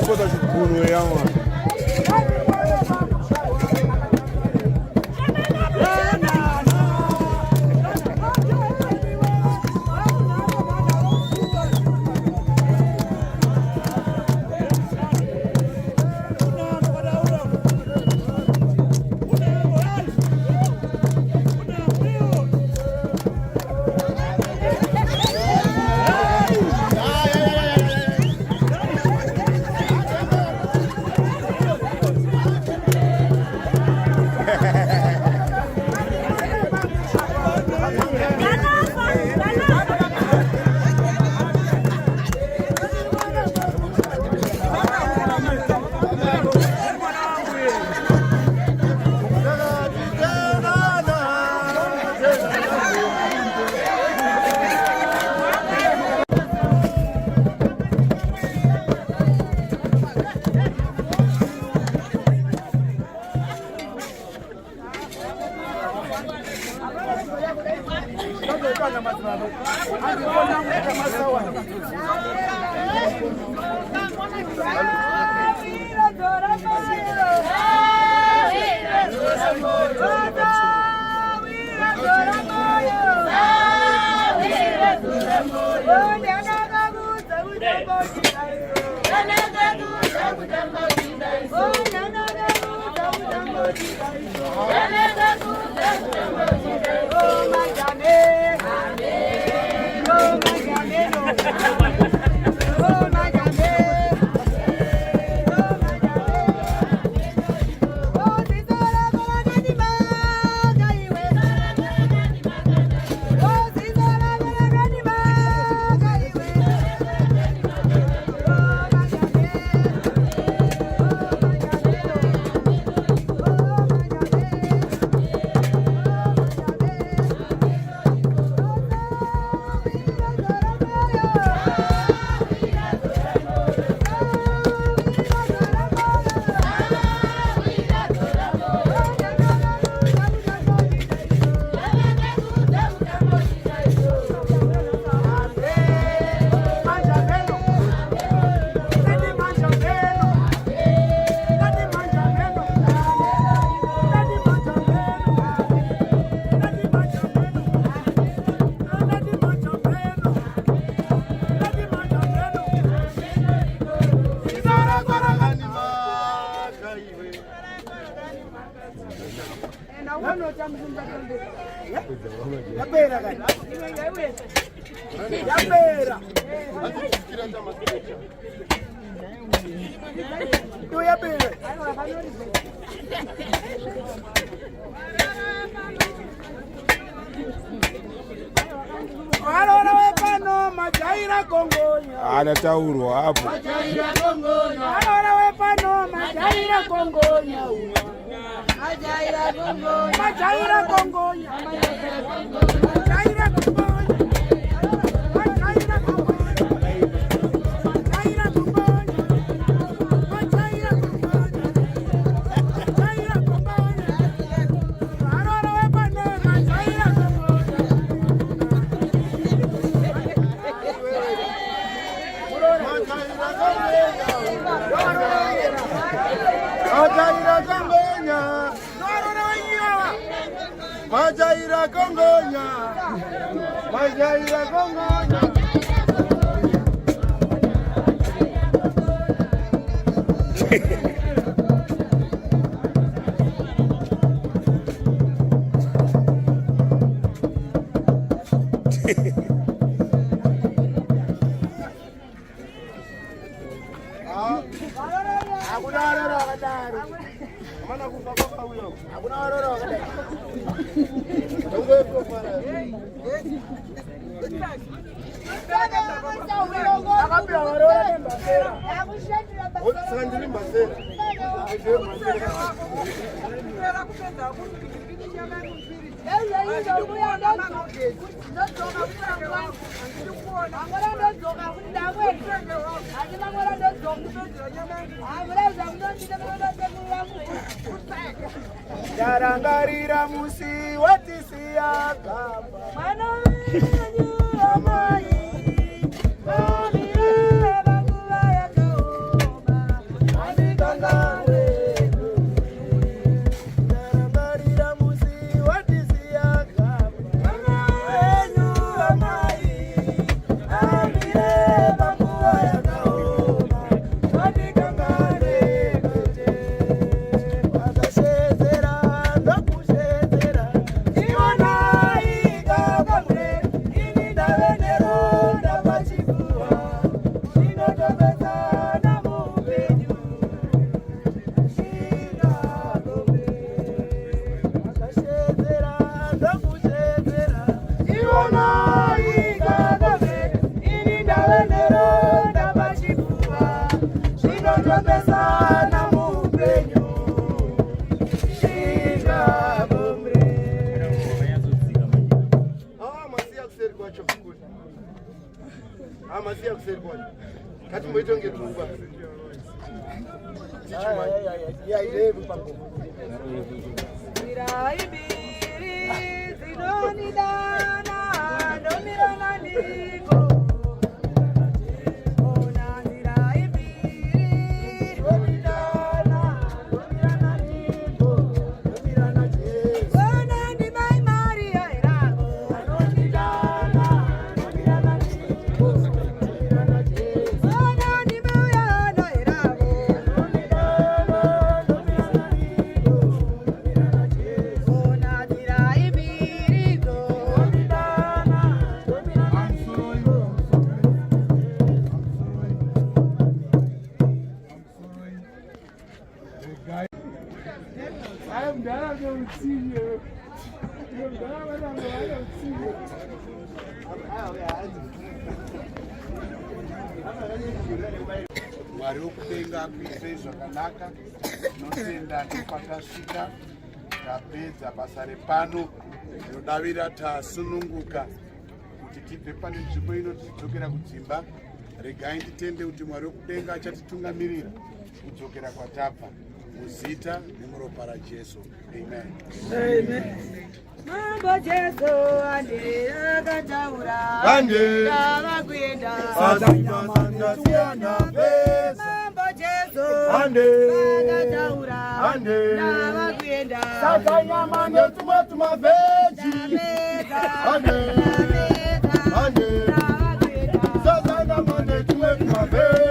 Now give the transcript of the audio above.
Bota chukuru ya mwana. Anataurwa hapo. Anaona wepano majaira kongonya. Majaira kongonya. Majaira kongonya. Majaira kongonya. Majaira kongonya, Majaira kongonya. Yarangarira musi watisia kamba mana amai amira bangula yakaoma tonge tumba. Ya ile pambo. Iraibiri zinoni dana domirana niko. Ona iraibiri zinoni dana domirana niko. Domirana Jesu. Ona ni mai Maria irago. Zinoni dana domirana niko. Domirana Jesu. Ona ni Mariana irago. Zinoni dana domirana niko. Domirana Jesu. Ona iraibiri zinoni dana domirana niko. I'm down, I don't see you. You're down, I don't see you. Mwari wokudenga akuise zvakanaka. Tinotenda nepatasvika tapedza basa repano. Tinodavira tasununguka kuti tibve pane nzvimbo ino tichidzokera kudzimba. Regai titende kuti Mwari wokudenga achatitungamirira kudzokera kwatabva. Muzita nemuropa raJesu. Amen. Mambo Jesu ande akataura Ande. avakuenda Siyana pesa. Mambo Jesu Ande. akataura Ande. avakuenda Nyama netuma veji. Ande. Ande. Sasa nyama netuma veji.